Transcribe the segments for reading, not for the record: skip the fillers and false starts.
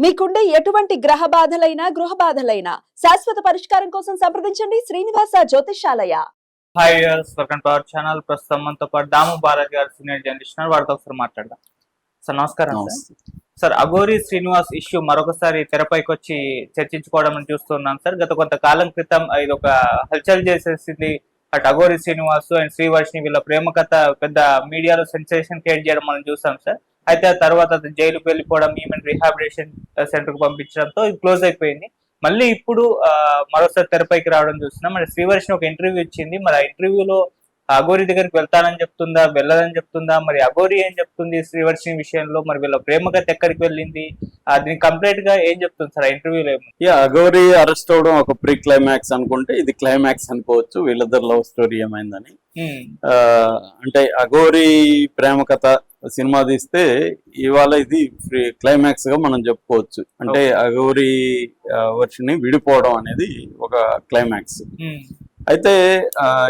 మీకుండే ఎటువంటి గ్రహ బాధలైనా గృహ బాధలైనా శాశ్వత పరిష్కారం కోసం సంప్రదించండి Srinivasa Jyothishalaya. Hi welcome to our channel. ప్రస్తుతం మనతో పాటు దాము బాలాజీ గారు సీనియర్ జర్నలిస్ట్, వారితో ఒకసారి మాట్లాడదాం. సార్ నమస్కారం. సార్ అఘోరి శ్రీనివాస్ ఇష్యూ మరొకసారి తెరపైకి వచ్చి చర్చించుకోవడం చూస్తున్నాం సార్. గత కొంతకాలం క్రితం ఇది ఒక హల్చల్ చేసేసింది. అటు అఘోరి శ్రీనివాస్ అండ్ శ్రీవర్షిని వీళ్ళ ప్రేమ కథ పెద్ద మీడియాలో సెన్సేషన్ క్రియేట్ చేయడం మనం చూసాం సార్. అయితే ఆ తర్వాత జైలుకు వెళ్ళిపోవడం, ఈమెన్ రీహాబిలిటేషన్ సెంటర్ కు పంపించడంతో ఇది క్లోజ్ అయిపోయింది. మళ్ళీ ఇప్పుడు మరోసారి తెరపైకి రావడం చూస్తున్నాం. మరి శ్రీవర్షిని ఒక ఇంటర్వ్యూ ఇచ్చింది. మరి ఆ ఇంటర్వ్యూలో అఘోరి దగ్గరికి వెళ్తానని చెప్తుందా, వెళ్ళదని చెప్తుందా, మరి అఘోరి ఏం చెప్తుంది శ్రీవర్షిని విషయంలో, మరి వీళ్ళ ప్రేమ కథ ఎక్కడికి వెళ్ళింది, దీన్ని కంప్లీట్ గా ఏం చెప్తుంది సార్ ఆ ఇంటర్వ్యూలో? అఘోరి అరెస్ట్ అవడం ఒక ప్రీ క్లైమాక్స్ అనుకుంటే ఇది క్లైమాక్స్ అనుకోవచ్చు. వీళ్ళిద్దరు లవ్ స్టోరీ ఏమైందని. అంటే అఘోరి ప్రేమ కథ సినిమా తీస్తే ఇవాళ ఇది క్లైమాక్స్ గా మనం చెప్పుకోవచ్చు. అంటే అఘోరి వర్షిని విడిపోవడం అనేది ఒక క్లైమాక్స్. అయితే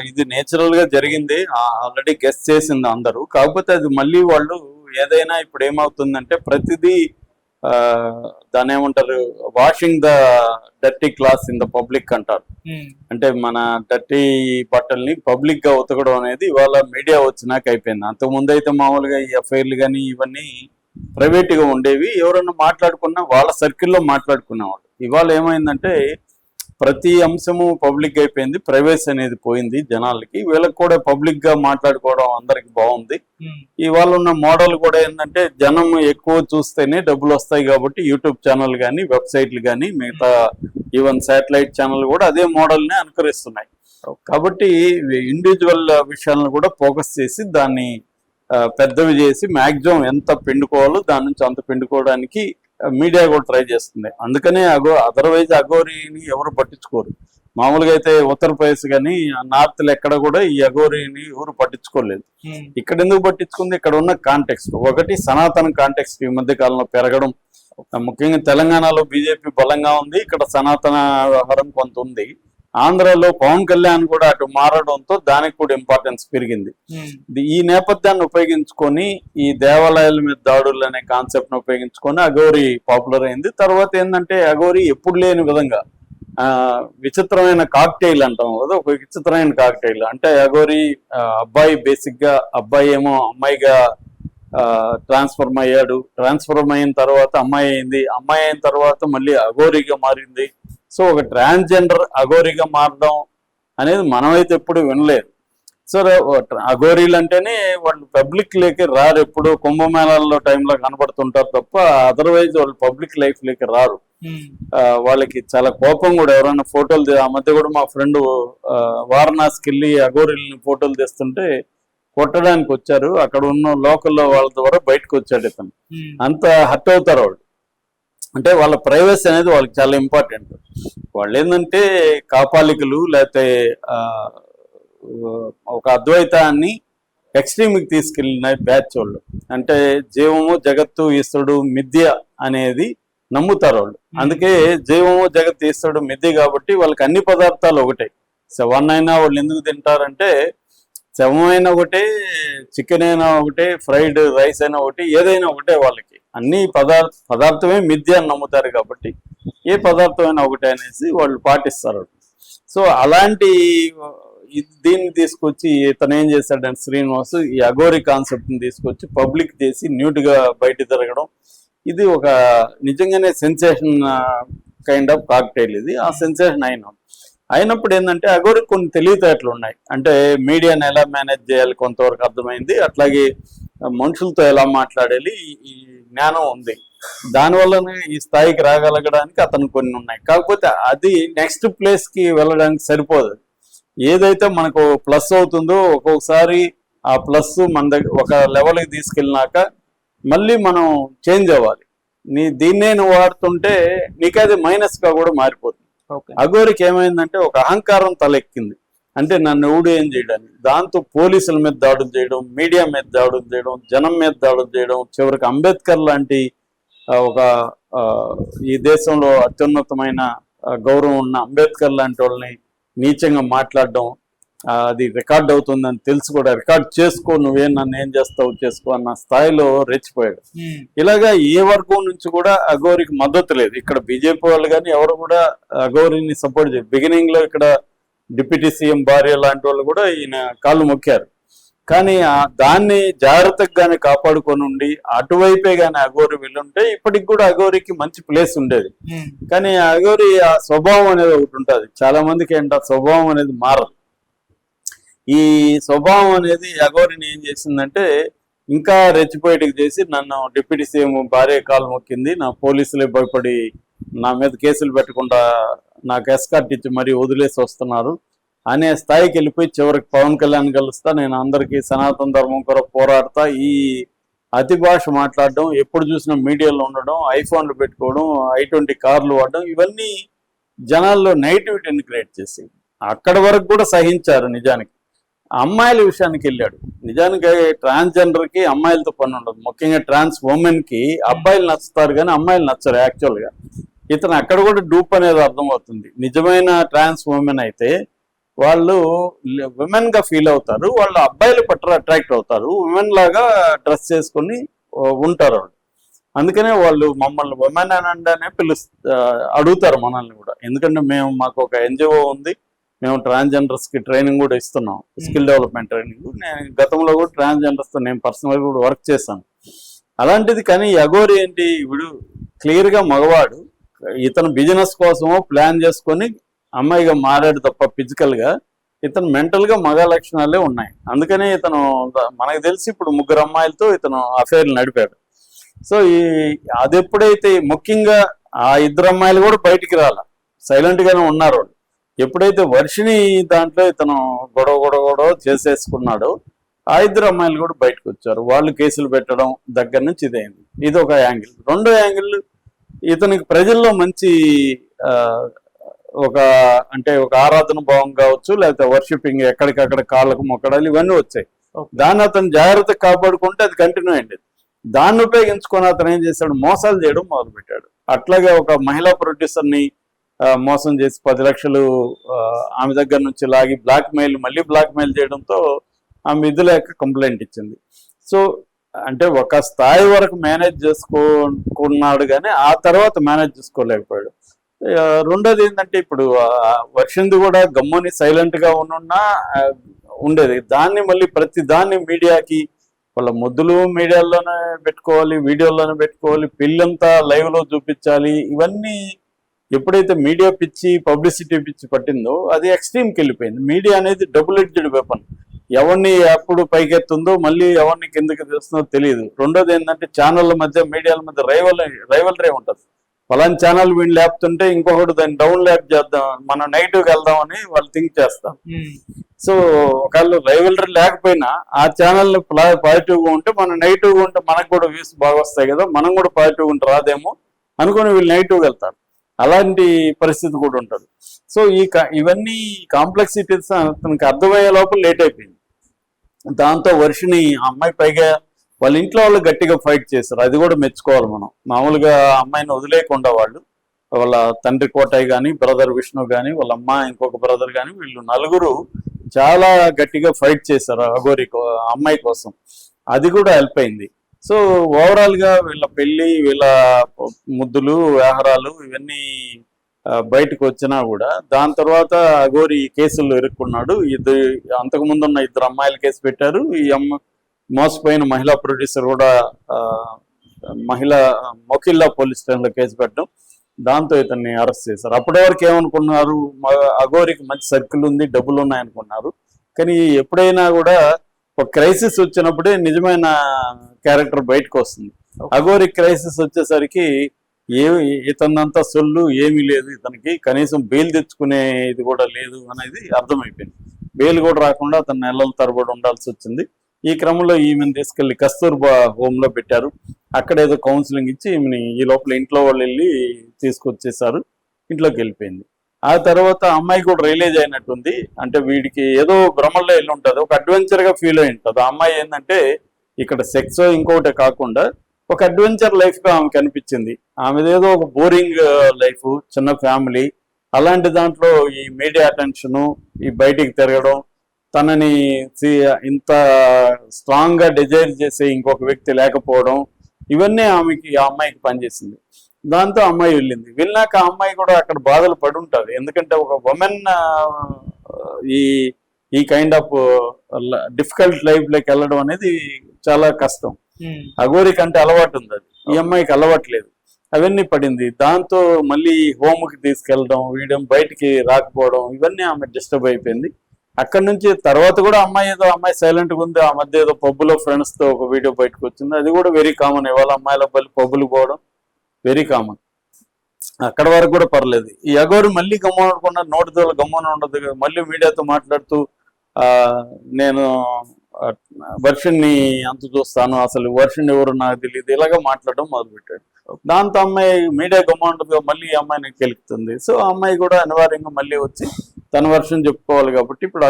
ఇది నేచురల్ గా జరిగింది, ఆల్రెడీ గెస్ట్ చేసింది అందరూ. కాకపోతే అది మళ్ళీ వాళ్ళు ఏదైనా ఇప్పుడు ఏమవుతుందంటే ప్రతిదీ దాని ఏమంటారు, washing the dirty cloth in the public అంటారు. అంటే మన డర్టీ బట్టల్ని పబ్లిక్ గా ఉతకడం అనేది ఇవాళ మీడియా వచ్చినాక అయిపోయింది. అంతకుముందు అయితే మామూలుగా ఈ అఫైర్లు కానీ ఇవన్నీ ప్రైవేట్ గా ఉండేవి. ఎవరన్నా మాట్లాడుకున్నా వాళ్ళ సర్కిల్లో మాట్లాడుకునేవాళ్ళు. ఇవాళ ఏమైందంటే ప్రతి అంశము పబ్లిక్ అయిపోయింది, ప్రైవేసీ అనేది పోయింది జనాలకి. వీళ్ళకి కూడా పబ్లిక్ గా మాట్లాడుకోవడం అందరికి బాగుంది. ఇవాళ ఉన్న మోడల్ కూడా ఏంటంటే జనం ఎక్కువ చూస్తేనే డబ్బులు వస్తాయి కాబట్టి యూట్యూబ్ ఛానల్ కానీ, వెబ్సైట్లు కానీ, మిగతా ఈవెన్ శాటిలైట్ ఛానల్ కూడా అదే మోడల్ని అనుకరిస్తున్నాయి. కాబట్టి ఇండివిజువల్ విషయాలను కూడా ఫోకస్ చేసి దాన్ని పెద్దవి చేసి మ్యాక్సిమం ఎంత పిండుకోవాలో దాని నుంచి అంత పిండుకోవడానికి మీడియా కూడా ట్రై చేస్తుంది. అందుకనే అదర్వైజ్ అఘోరిని ఎవరు పట్టించుకోరు. మామూలుగా అయితే ఉత్తరప్రదేశ్ కానీ నార్త్ ఎక్కడ కూడా ఈ అఘోరిని ఎవరు పట్టించుకోలేదు. ఇక్కడ ఎందుకు పట్టించుకుంది? ఇక్కడ ఉన్న కాంటెక్స్ట్ ఒకటి, సనాతన కాంటెక్స్ట్ ఈ మధ్య కాలంలో పెరగడం. ముఖ్యంగా తెలంగాణలో బీజేపీ బలంగా ఉంది, ఇక్కడ సనాతన వ్యవహారం కొంత ఉంది. ఆంధ్రాలో పవన్ కళ్యాణ్ కూడా అటు మారడంతో దానికి కూడా ఇంపార్టెన్స్ పెరిగింది. ఈ నేపథ్యాన్ని ఉపయోగించుకొని ఈ దేవాలయాల మీద దాడులు అనే కాన్సెప్ట్ ను ఉపయోగించుకొని అఘోరి పాపులర్ అయింది. తర్వాత ఏంటంటే అఘోరి ఎప్పుడు లేని విధంగా విచిత్రమైన కాక్టైల్ అంటాం కదా, ఒక విచిత్రమైన కాక్టైల్. అంటే అఘోరి అబ్బాయి బేసిక్ గా అబ్బాయి ఏమో అమ్మాయిగా ట్రాన్స్ఫర్మ్ అయ్యాడు. ట్రాన్స్ఫర్మ్ అయిన తర్వాత అమ్మాయి అయింది. అమ్మాయి అయిన తర్వాత మళ్ళీ అఘోరిగా మారింది. సో ఒక ట్రాన్స్జెండర్ అఘోరిగా మారడం అనేది మనమైతే ఎప్పుడు వినలేదు. సో అఘోరీలు అంటేనే వాళ్ళు పబ్లిక్ లేకి రారు, ఎప్పుడు కుంభమేళాల్లో టైంలో కనబడుతుంటారు తప్ప అదర్వైజ్ వాళ్ళు పబ్లిక్ లైఫ్ లేకి రారు. వాళ్ళకి చాలా కోపం కూడా. ఎవరైనా ఫోటోలు ఆ మధ్య కూడా మా ఫ్రెండ్ వారణాసికి వెళ్ళి అఘోరీలని ఫోటోలు తెస్తుంటే కొట్టడానికి వచ్చారు. అక్కడ ఉన్న లోకల్లో వాళ్ళ ద్వారా బయటకు వచ్చాడు ఇతను. అంత హర్ట్ అవుతారు వాళ్ళు. అంటే వాళ్ళ ప్రైవసీ అనేది వాళ్ళకి చాలా ఇంపార్టెంట్. వాళ్ళు ఏంటంటే కాపాలికలు, లేకపోతే ఒక అద్వైతాన్ని ఎక్స్ట్రీమ్కి తీసుకెళ్ళిన బ్యాచ్ వాళ్ళు. అంటే జీవము జగత్తు ఈశ్వరుడు మిథ్య అనేది నమ్ముతారు వాళ్ళు. అందుకే జీవము జగత్తు ఈశ్వరుడు మిథ్య కాబట్టి వాళ్ళకి అన్ని పదార్థాలు ఒకటే. శవాన్నైనా వాళ్ళు ఎందుకు తింటారంటే శవమైనా ఒకటే, చికెన్ అయినా ఒకటే, ఫ్రైడ్ రైస్ అయినా ఒకటి, ఏదైనా ఒకటే. వాళ్ళకి అన్ని పదార్థమే మిథ్య అని నమ్ముతారు కాబట్టి ఏ పదార్థమైనా ఒకటే అనేసి వాళ్ళు పాటిస్తారు. సో అలాంటి దీన్ని తీసుకొచ్చి ఇతను ఏం చేశాడంటే శ్రీనివాస్ ఈ అఘోరి కాన్సెప్ట్ ని తీసుకొచ్చి పబ్లిక్ చేసి న్యూట్ గా బయట తిరగడం. ఇది ఒక నిజంగానే సెన్సేషన్ కైండ్ ఆఫ్ కాక్టైల్. ఇది ఆ సెన్సేషన్ అయినప్పుడు ఏంటంటే అఘోరికి కొన్ని తెలివితేటలు ఉన్నాయి. అంటే మీడియాని ఎలా మేనేజ్ చేయాలి కొంతవరకు అర్థమైంది. అట్లాగే మనుషులతో ఎలా మాట్లాడాలి ఈ జ్ఞానం ఉంది. దానివల్లనే ఈ స్థాయికి రాగలగడానికి అతను కొన్ని ఉన్నాయి. కాకపోతే అది నెక్స్ట్ ప్లేస్ కి వెళ్ళడానికి సరిపోదు. ఏదైతే మనకు ప్లస్ అవుతుందో ఒక్కొక్కసారి ఆ ప్లస్ మన దగ్గర ఒక లెవెల్కి తీసుకెళ్ళినాక మళ్ళీ మనం చేంజ్ అవ్వాలి. దీన్నే నువ్వు వాడుతుంటే నీకు అది మైనస్ గా కూడా మారిపోతుంది. అఘోరికి ఏమైందంటే ఒక అహంకారం తలెక్కింది. అంటే నన్ను ఎవడు ఏం చేయడానికి, దాంతో పోలీసుల మీద దాడులు చేయడం, మీడియా మీద దాడులు చేయడం, జనం మీద దాడులు చేయడం, చివరికి అంబేద్కర్ లాంటి ఒక ఈ దేశంలో అత్యున్నతమైన గౌరవం ఉన్న అంబేద్కర్ లాంటి వాళ్ళని నీచంగా మాట్లాడడం, అది రికార్డ్ అవుతుందని తెలుసు కూడా రికార్డ్ చేసుకో, నువ్వేం నన్ను ఏం చేస్తావు చేసుకో అన్న స్థాయిలో రెచ్చిపోయాడు. ఇలాగా ఏ వర్గం నుంచి కూడా అఘోరికి మద్దతు లేదు. ఇక్కడ బీజేపీ వాళ్ళు కానీ ఎవరు కూడా అఘోరిని సపోర్ట్ చేయరు. బిగినింగ్ లో ఇక్కడ డిప్యూటీ సీఎం భార్య లాంటి వాళ్ళు కూడా ఈయన కాళ్ళు మొక్కారు. కానీ దాన్ని జాగ్రత్తగానే కాపాడుకొని ఉండి అటువైపే కానీ అఘోరి వెళ్ళుంటే ఇప్పటికి కూడా అఘోరికి మంచి ప్లేస్ ఉండేది. కానీ అఘోరి ఆ స్వభావం అనేది ఒకటి ఉంటుంది. చాలా మందికి ఏంటంటే ఆ స్వభావం అనేది మారదు. ఈ స్వభావం అనేది అఘోరిని ఏం చేసిందంటే ఇంకా రెచ్చిపోయేటికి చేసి, నన్ను డిప్యూటీ సీఎం భార్య కాలు మొక్కింది, నా పోలీసులే భయపడి నా మీద కేసులు పెట్టకుండా నాకు ఎస్కార్ట్ ఇచ్చి మరీ వదిలేసి వస్తున్నారు అనే స్థాయికి వెళ్ళిపోయి చివరికి పవన్ కళ్యాణ్ కలుస్తా, నేను అందరికీ సనాతన ధర్మం కొరకు పోరాడతా, ఈ అతి భాష మాట్లాడడం, ఎప్పుడు చూసినా మీడియాలో ఉండడం, ఐఫోన్లు పెట్టుకోవడం, i20 కార్లు వాడడం, ఇవన్నీ జనాల్లో నెగిటివిటీని క్రియేట్ చేసి అక్కడి వరకు కూడా సహించారు. నిజానికి అమ్మాయిల విషయానికి వెళ్ళాడు. నిజానికి ట్రాన్స్జెండర్కి అమ్మాయిలతో పని ఉండదు. ముఖ్యంగా ట్రాన్స్ ఉమెన్కి అబ్బాయిలు నచ్చుతారు కానీ అమ్మాయిలు నచ్చరు. యాక్చువల్గా ఇతను అక్కడ కూడా డూప్ అనేది అర్థమవుతుంది. నిజమైన ట్రాన్స్ ఉమెన్ అయితే వాళ్ళు విమెన్ గా ఫీల్ అవుతారు, వాళ్ళు అబ్బాయిల పట్ల అట్రాక్ట్ అవుతారు, ఉమెన్ లాగా డ్రెస్ చేసుకుని ఉంటారు వాళ్ళు. అందుకనే వాళ్ళు మమ్మల్ని ఉమెన్ అనండానే అడుగుతారు మనల్ని కూడా. ఎందుకంటే మాకు ఒక ఎన్జిఓ ఉంది, మేము ట్రాన్స్జెండర్స్ కి ట్రైనింగ్ కూడా ఇస్తున్నాం, స్కిల్ డెవలప్మెంట్ ట్రైనింగ్. నేను గతంలో కూడా ట్రాన్స్జెండర్స్ తో నేను పర్సనల్ కూడా వర్క్ చేశాను. అలాంటిది కానీ అఘోరి ఏంటి, ఇప్పుడు క్లియర్ గా మగవాడు, ఇతను బిజినెస్ కోసమో ప్లాన్ చేసుకొని అమ్మాయిగా మారాడు తప్ప ఫిజికల్ గా ఇతను మెంటల్ గా మగ లక్షణాలే ఉన్నాయి. అందుకనే ఇతను మనకు తెలిసి ఇప్పుడు 3 అమ్మాయిలతో ఇతను అఫైర్లు నడిపాడు. సో అది ఎప్పుడైతే ముఖ్యంగా ఆ 2 అమ్మాయిలు కూడా బయటికి రాల, సైలెంట్ గానే ఉన్నారు వాళ్ళు. ఎప్పుడైతే వర్షిని దాంట్లో ఇతను గొడవ చేసేసుకున్నాడో ఆ 2 అమ్మాయిలు కూడా బయటకు వచ్చారు. వాళ్ళు కేసులు పెట్టడం దగ్గర నుంచి ఇదైంది. ఇది ఒక యాంగిల్. రెండో యాంగిల్, ఇతనికి ప్రజల్లో మంచి ఒక ఆరాధన భావం కావచ్చు, లేకపోతే వర్షిపింగ్, ఎక్కడికక్కడ కాళ్ళకు మొక్కడాలు, ఇవన్నీ వచ్చాయి. దాన్ని అతను జాగ్రత్తగా కాపాడుకుంటే అది కంటిన్యూ అయింది. దాన్ని ఉపయోగించుకొని అతను ఏం చేశాడు, మోసాలు చేయడం మొదలుపెట్టాడు. అట్లాగే ఒక మహిళా ప్రొడ్యూసర్ని మోసం చేసి 10 లక్షలు ఆమె దగ్గర నుంచి లాగి మళ్ళీ బ్లాక్ మెయిల్ చేయడంతో ఆమె ఇది లేక కంప్లైంట్ ఇచ్చింది. సో అంటే ఒక స్థాయి వరకు మేనేజ్ చేసుకున్నాడు కానీ ఆ తర్వాత మేనేజ్ చేసుకోలేకపోయాడు. రెండోది ఏంటంటే, ఇప్పుడు వర్షింది కూడా గమ్ముని సైలెంట్ గా ఉండేది. దాన్ని మళ్ళీ ప్రతి దాన్ని మీడియాకి, వాళ్ళ ముద్దులు మీడియాలోనే పెట్టుకోవాలి, వీడియోలోనే పెట్టుకోవాలి, పెళ్ళంతా లైవ్ లో చూపించాలి. ఇవన్నీ ఎప్పుడైతే మీడియా పిచ్చి, పబ్లిసిటీ పిచ్చి పట్టిందో అది ఎక్స్ట్రీమ్కి వెళ్ళిపోయింది. మీడియా అనేది డబుల్ ఎడ్జ్డ్ వెపన్. ఎవరిని ఎప్పుడు పైకెత్తుందో మళ్ళీ ఎవరిని కిందకి తెస్తుందో తెలియదు. రెండోది ఏంటంటే, ఛానళ్ళ మధ్య, మీడియాల మధ్య రైవలరీ ఉంటుంది. ఫలాని ఛానల్ వీళ్ళు లేపుతుంటే ఇంకొకటి దాన్ని డౌన్ ల్యాప్ చేద్దాం, మనం నెగిటివ్కి వెళ్దామని వాళ్ళు థింక్ చేస్తాం. సో ఒకవేళ రైవలరీ లేకపోయినా ఆ ఛానల్ పాజిటివ్గా ఉంటే, మనం నెగిటివ్గా ఉంటే మనకు కూడా వ్యూస్ బాగా వస్తాయి కదా, మనం కూడా పాజిటివ్గా ఉంటే రాదేమో అనుకుని వీళ్ళు నెగిటివ్గా వెళ్తారు. అలాంటి పరిస్థితి కూడా ఉంటుంది. సో ఇవన్నీ కాంప్లెక్సిటీస్ అతనికి అర్థమయ్యే లోపల లేట్ అయిపోయింది. దాంతో వర్షిని అమ్మాయి పైగా వాళ్ళ ఇంట్లో వాళ్ళు గట్టిగా ఫైట్ చేశారు. అది కూడా మెచ్చుకోవాలి మనం. మామూలుగా అమ్మాయిని వదిలేయకుండా వాళ్ళు, వాళ్ళ తండ్రి కోటయ్య కానీ, బ్రదర్ విష్ణు కానీ, వాళ్ళ అమ్మ, ఇంకొక బ్రదర్ కానీ, వీళ్ళు 4 చాలా గట్టిగా ఫైట్ చేశారు అఘోరి అమ్మాయి కోసం. అది కూడా హెల్ప్ అయింది. సో ఓవరాల్ గా వీళ్ళ పెళ్లి, వీళ్ళ ముద్దులు, వ్యవహారాలు ఇవన్నీ బయటకు వచ్చినా కూడా దాని తర్వాత అఘోరి కేసుల్లో ఇరుక్కున్నాడు. అంతకుముందున్న 2 అమ్మాయిలు కేసు పెట్టారు. ఈ మోసపోయిన మహిళా ప్రొడ్యూసర్ కూడా మొకిల్లా పోలీస్ స్టేషన్లో కేసు పెట్టడం, దాంతో ఇతన్ని అరెస్ట్ చేశారు. అప్పటి వరకు ఏమనుకున్నారు, అఘోరికి మంచి సర్కిల్ ఉంది, డబ్బులు ఉన్నాయనుకున్నారు. కానీ ఎప్పుడైనా కూడా ఒక క్రైసిస్ వచ్చినప్పుడే నిజమైన క్యారెక్టర్ బయటకు వస్తుంది. అఘోరి క్రైసిస్ వచ్చేసరికి ఇతనంతా సొల్లు ఏమీ లేదు, ఇతనికి కనీసం బెయిల్ తెచ్చుకునే ఇది కూడా లేదు అనేది అర్థమైపోయింది. బెయిల్ కూడా రాకుండా అతను నెలల తరబడి ఉండాల్సి వచ్చింది. ఈ క్రమంలో ఈమెను తీసుకెళ్లి కస్తూర్బా హోమ్ లో పెట్టారు. అక్కడ ఏదో కౌన్సిలింగ్ ఇచ్చి ఈమెని ఈ లోపల ఇంట్లో వాళ్ళు వెళ్ళి తీసుకొచ్చేసారు. ఇంట్లోకి వెళ్ళిపోయింది. ఆ తర్వాత అమ్మాయి కూడా రియలైజ్ అయినట్టుంది. అంటే వీడికి ఏదో భ్రమల్లో వెళ్ళి ఉంటుంది, ఒక అడ్వెంచర్ గా ఫీల్ అయి ఉంటుంది. ఆ అమ్మాయి ఏంటంటే ఇక్కడ సెక్స్ ఇంకోటి కాకుండా ఒక అడ్వెంచర్ లైఫ్ గా ఆమెకు అనిపించింది. ఆమెదేదో ఒక బోరింగ్ లైఫ్, చిన్న ఫ్యామిలీ, అలాంటి దాంట్లో ఈ మీడియా అటెన్షను, ఈ బయటికి తిరగడం, తనని ఇంత స్ట్రాంగ్ గా డిజైర్ చేసే ఇంకొక వ్యక్తి లేకపోవడం, ఇవన్నీ ఆ అమ్మాయికి పనిచేసింది. దాంతో అమ్మాయి వెళ్ళాక ఆ అమ్మాయి కూడా అక్కడ బాధలు పడి ఉంటుంది. ఎందుకంటే ఒక ఉమెన్ ఈ కైండ్ ఆఫ్ డిఫికల్ట్ లైఫ్ లోకి వెళ్ళడం అనేది చాలా కష్టం. అఘోరి కంటే అలవాటు ఉంది, అది ఈ అమ్మాయికి అలవాట్లేదు. అవన్నీ పడింది. దాంతో మళ్ళీ హోమ్కి తీసుకెళ్ళడం, వీడియో బయటికి రాకపోవడం, ఇవన్నీ ఆమె డిస్టర్బ్ అయిపోయింది. అక్కడ నుంచి తర్వాత కూడా అమ్మాయి సైలెంట్ గా ఉంది. ఆ మధ్య ఏదో పబ్బులో ఫ్రెండ్స్ తో ఒక వీడియో బయటకు వచ్చింది. అది కూడా వెరీ కామన్. ఇవాళ అమ్మాయిల పబ్బులు పోవడం వెరీ కామన్. అక్కడ వరకు కూడా పర్లేదు. ఈ అఘోరి మళ్ళీ గమ్మనకుండా నోటితో గమ్మన ఉండదు, మళ్ళీ మీడియాతో మాట్లాడుతూ నేను వర్షన్ని అంత చూస్తాను, అసలు వర్షన్ ఎవరు నాకు తెలియదు, ఇలాగా మాట్లాడడం మొదలుపెట్టాడు. దాంతో అమ్మాయి మీడియా గమ్మంటుందిగా మళ్ళీ ఈ అమ్మాయిని కెలుకుతుంది. సో ఆ అమ్మాయి కూడా అనివార్యంగా మళ్ళీ వచ్చి తన వర్షం చెప్పుకోవాలి. కాబట్టి ఇప్పుడు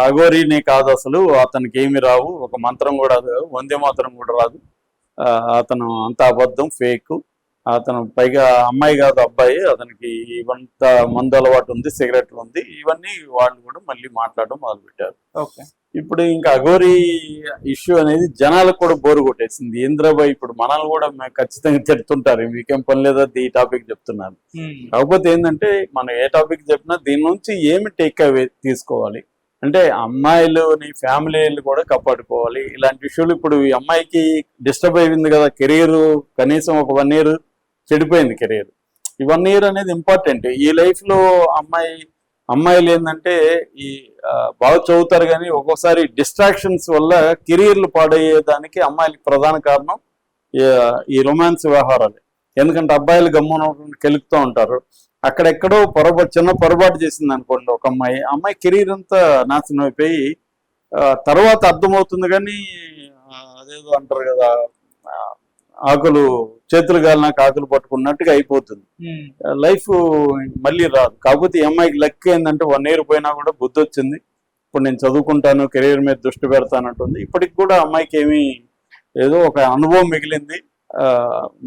అఘోరిని కాదు, అసలు అతనికి ఏమి రావు, ఒక మంత్రం కూడా వందే మాత్రం కూడా రాదు, అతను అంత అబద్ధం, ఫేక్. అతను పైగా అమ్మాయి కాదు అబ్బాయి, అతనికి ఇవంత మందు అలవాటు ఉంది, సిగరెట్లు ఉంది, ఇవన్నీ వాళ్ళు కూడా మళ్ళీ మాట్లాడడం మొదలుపెట్టారు. ఓకే, ఇప్పుడు ఇంకా అఘోరి ఇష్యూ అనేది జనాలకు కూడా బోరు కొట్టేసింది. ఇంద్రబాయ్ ఇప్పుడు మనల్ని కూడా ఖచ్చితంగా తిడుతుంటారు, మీకేం పని లేదా ఈ టాపిక్ చెప్తున్నారు. కాకపోతే ఏంటంటే మనం ఏ టాపిక్ చెప్పినా దీని నుంచి ఏమి టేక్ అవే తీసుకోవాలి అంటే అమ్మాయిలని ఫ్యామిలీలు కూడా కాపాడుకోవాలి. ఇలాంటి విషయాలు ఇప్పుడు ఈ అమ్మాయికి డిస్టర్బ్ అయింది కదా, కెరీర్ కనీసం ఒక 1 year చెడిపోయింది కెరీర్. ఈ 1 year అనేది ఇంపార్టెంట్ ఈ లైఫ్ లో. అమ్మాయిలు ఏంటంటే బాగా చదువుతారు కానీ ఒక్కోసారి డిస్ట్రాక్షన్స్ వల్ల కెరీర్లు పాడయ్యేదానికి అమ్మాయిలకి ప్రధాన కారణం ఈ రొమాన్స్ వ్యవహారాలు. ఎందుకంటే అబ్బాయిలు గమ్మున కెలుకుతూ ఉంటారు. అక్కడెక్కడో చిన్న పొరపాటు చేసింది అనుకోండి ఒక అమ్మాయి కెరీర్ అంతా నాశనం అయిపోయి తర్వాత అర్థమవుతుంది. కానీ అదేదో అంటారు కదా, ఆకులు చేతులు గాలినాక ఆకులు పట్టుకున్నట్టుగా అయిపోతుంది, లైఫ్ మళ్ళీ రాదు. కాకపోతే ఈ అమ్మాయికి లక్ ఏంటంటే 1 year పోయినా కూడా బుద్ధి వచ్చింది. ఇప్పుడు నేను చదువుకుంటాను, కెరీర్ మీద దృష్టి పెడతానంటుంది. ఇప్పటికి కూడా అమ్మాయికి ఏదో ఒక అనుభవం మిగిలింది.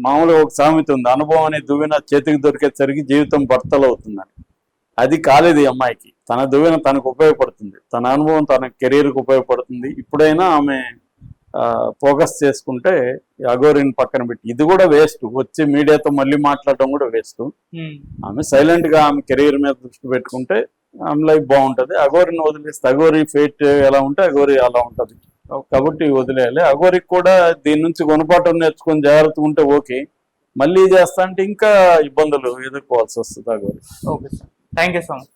మామూలుగా ఒక సామెత ఉంది, అనుభవం అనే దువ్వెన చేతికి దొరికేసరికి జీవితం బర్తలు అవుతుందని. అది కాలేదు ఈ అమ్మాయికి. తన దువ్వెన తనకు ఉపయోగపడుతుంది, తన అనుభవం తన కెరీర్కి ఉపయోగపడుతుంది. ఇప్పుడైనా ఆమె ఫోకస్ చేసుకుంటే అఘోరిని పక్కన పెట్టి, ఇది కూడా వేస్ట్, వచ్చి మీడియాతో మళ్ళీ మాట్లాడడం కూడా వేస్ట్. ఆమె సైలెంట్ గా ఆమె కెరీర్ మీద దృష్టి పెట్టుకుంటే ఆమె లైఫ్ బాగుంటది. అఘోరిని వదిలేస్తే అఘోరి ఫేట్ ఎలా ఉంటే అఘోరి అలా ఉంటది. కాబట్టి వదిలేయాలి. అఘోరికి కూడా దీని నుంచి గుణపాఠం నేర్చుకొని జాగ్రత్తగా ఉంటే ఓకే, మళ్ళీ చేస్తా అంటే ఇంకా ఇబ్బందులు ఎదుర్కోవాల్సి వస్తుంది Aghori. Okay sir, thank you so much.